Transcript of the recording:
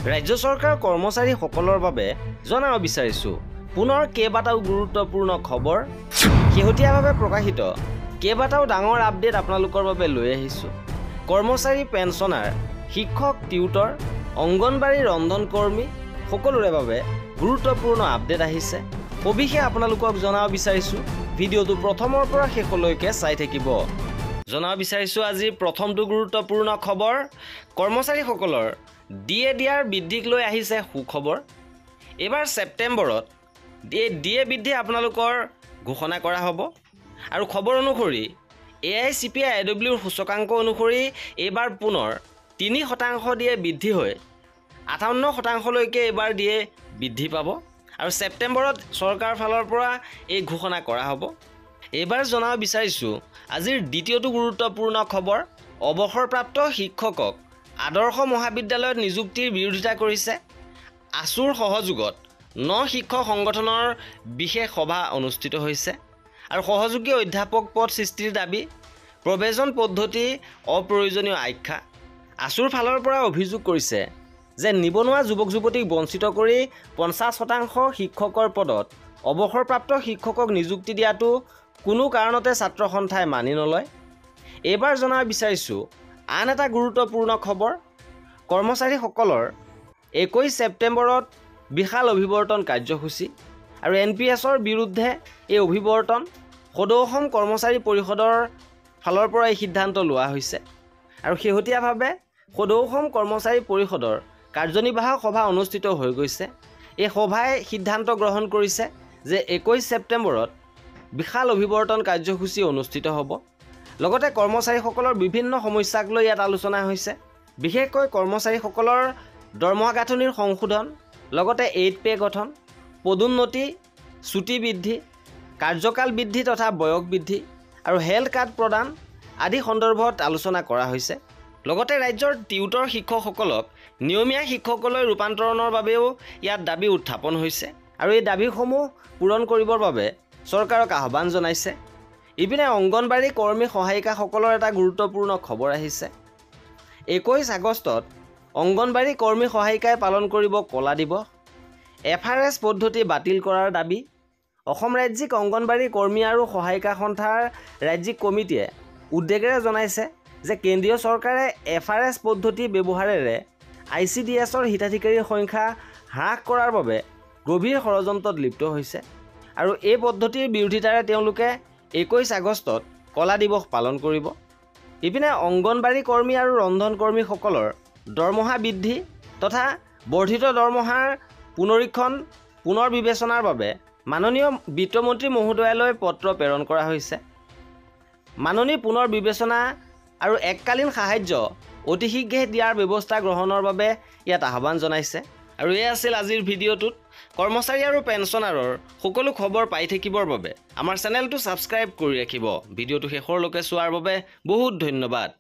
ৰাজ্য চৰকাৰ কৰ্মচাৰীসকলৰ বাবে জনাব বিচাৰিছোঁ পুনৰ কেইবাটাও গুৰুত্বপূৰ্ণ খবৰ শেহতীয়াভাৱে প্ৰকাশিত কেইবাটাও ডাঙৰ আপডেট আপোনালোকৰ বাবে লৈ আহিছোঁ। কৰ্মচাৰী পেঞ্চনাৰ শিক্ষক টিউটৰ অংগনবাড়ী ৰন্ধনকৰ্মী সকলোৰে বাবে গুৰুত্বপূৰ্ণ আপডেট আহিছে। সবিশেষ আপোনালোকক জনাব বিচাৰিছোঁ ভিডিঅ'টো প্ৰথমৰ পৰা শেষলৈকে চাই থাকিব। জনাব বিচাৰিছোঁ আজিৰ প্ৰথমটো গুৰুত্বপূৰ্ণ খবৰ কৰ্মচাৰীসকলৰ ডিএ দিয়াৰ বৃদ্ধিক লৈ আহিছে সুখবৰ। এইবাৰ ছেপ্টেম্বৰত ডিএ বৃদ্ধি আপোনালোকৰ ঘোষণা কৰা হ'ব আৰু খবৰ অনুসৰি AICPI-IWৰ সূচকাংক অনুসৰি এইবাৰ পুনৰ 3% ডিএ বৃদ্ধি হৈ 58%লৈকে এইবাৰ ডিএ বৃদ্ধি পাব আৰু ছেপ্টেম্বৰত চৰকাৰৰ ফালৰ পৰা এই ঘোষণা কৰা হ'ব। এইবাৰ জনাব বিচাৰিছোঁ আজিৰ দ্বিতীয়টো গুৰুত্বপূৰ্ণ খবৰ অৱসৰপ্ৰাপ্ত শিক্ষকক আদৰ্শ মহাবিদ্যালয়ত নিযুক্তিৰ বিৰোধিতা কৰিছে। আছুৰ সহযোগত 9 শিক্ষক সংগঠনৰ বিশেষ সভা অনুষ্ঠিত হৈছে আৰু সহযোগী অধ্যাপক পদ সৃষ্টিৰ দাবী প্ৰৱেজন পদ্ধতি অপ্ৰয়োজনীয় আখ্যা। আছুৰ ফালৰ পৰা অভিযোগ কৰিছে যে নিবনুৱা যুৱক যুৱতীক বঞ্চিত কৰি 50% শিক্ষকৰ পদত অৱসৰপ্ৰাপ্ত শিক্ষকক নিযুক্তি দিয়াটো কোনো কাৰণতে ছাত্ৰ সন্থাই মানি নলয়। এইবাৰ জনাব বিচাৰিছোঁ আন এটা গুৰুত্বপূৰ্ণ খবৰ কৰ্মচাৰীসকলৰ 21 ছেপ্টেম্বৰত বিশাল অভিৱৰ্তন কাৰ্যসূচী আৰু NPSৰ বিৰুদ্ধে এই অভিৱৰ্তন সদৌ অসম কৰ্মচাৰী পৰিষদৰ ফালৰ পৰা এই সিদ্ধান্ত লোৱা হৈছে আৰু শেহতীয়াভাৱে সদৌ অসম কৰ্মচাৰী পৰিষদৰ কাৰ্যনিৰ্বাহক সভা অনুষ্ঠিত হৈ গৈছে। এই সভাই সিদ্ধান্ত গ্ৰহণ কৰিছে যে 21 ছেপ্টেম্বৰত বিশাল অভিৱৰ্তন কাৰ্যসূচী অনুষ্ঠিত হ'ব। লগতে কৰ্মচাৰীসকলৰ বিভিন্ন সমস্যাক লৈ ইয়াত আলোচনা হৈছে, বিশেষকৈ কৰ্মচাৰীসকলৰ দৰমহা গাঁথনিৰ সংশোধন, লগতে 8 পে গঠন, পদোন্নতি, ছুটি বৃদ্ধি, কাৰ্যকাল বৃদ্ধি তথা বয়স বৃদ্ধি আৰু হেল্থ কাৰ্ড প্ৰদান আদি সন্দৰ্ভত আলোচনা কৰা হৈছে। লগতে ৰাজ্যৰ টিউটৰ শিক্ষকসকলক নিয়মীয়া শিক্ষকলৈ ৰূপান্তৰণৰ বাবেও ইয়াত দাবী উত্থাপন হৈছে আৰু এই দাবীসমূহ পূৰণ কৰিবৰ বাবে চৰকাৰক আহ্বান জনাইছে। ইপিনে অংগনবাড়ী কৰ্মী সহায়িকাসকলৰ এটা গুৰুত্বপূৰ্ণ খবৰ আহিছে। 21 আগষ্টত অংগনবাড়ী কৰ্মী সহায়িকাই পালন কৰিব কলা দিৱস। FRS পদ্ধতি বাতিল কৰাৰ দাবী। অসম ৰাজ্যিক অংগনবাড়ী কৰ্মী আৰু সহায়িকা সন্থাৰ ৰাজ্যিক কমিটিয়ে উদ্বেগেৰে জনাইছে যে কেন্দ্ৰীয় চৰকাৰে FRS পদ্ধতি ব্যৱহাৰেৰে ICDSৰ হিতাধিকাৰীৰ সংখ্যা হ্ৰাস কৰাৰ বাবে গভীৰ ষড়যন্ত্ৰত লিপ্ত হৈছে আৰু এই পদ্ধতিৰ বিৰোধিতাৰে তেওঁলোকে 21 আগষ্টত কলা দিৱস পালন কৰিব। ইপিনে অংগনবাড়ী কৰ্মী আৰু ৰন্ধনকৰ্মীসকলৰ দৰমহা বৃদ্ধি তথা বৰ্ধিত দৰমহাৰ পুনৰ বিবেচনাৰ বাবে মাননীয় বিত্তমন্ত্ৰী মহোদয়ালৈ পত্ৰ প্ৰেৰণ কৰা হৈছে। মাননী পুনৰ বিবেচনা আৰু এককালীন সাহায্য অতি শীঘ্ৰে দিয়াৰ ব্যৱস্থা গ্ৰহণৰ বাবে ইয়াত আহ্বান জনাইছে। আৰু এয়া আছিল আজিৰ ভিডিঅ'টোত কৰ্মচাৰী আৰু পেঞ্চনাৰৰ সকলো খবৰ পাই থাকিবৰ বাবে আমাৰ চেনেলটো ছাবস্ক্ৰাইব কৰি ৰাখিব। ভিডিঅ'টো শেষৰলৈকে চোৱাৰ বাবে বহুত ধন্যবাদ।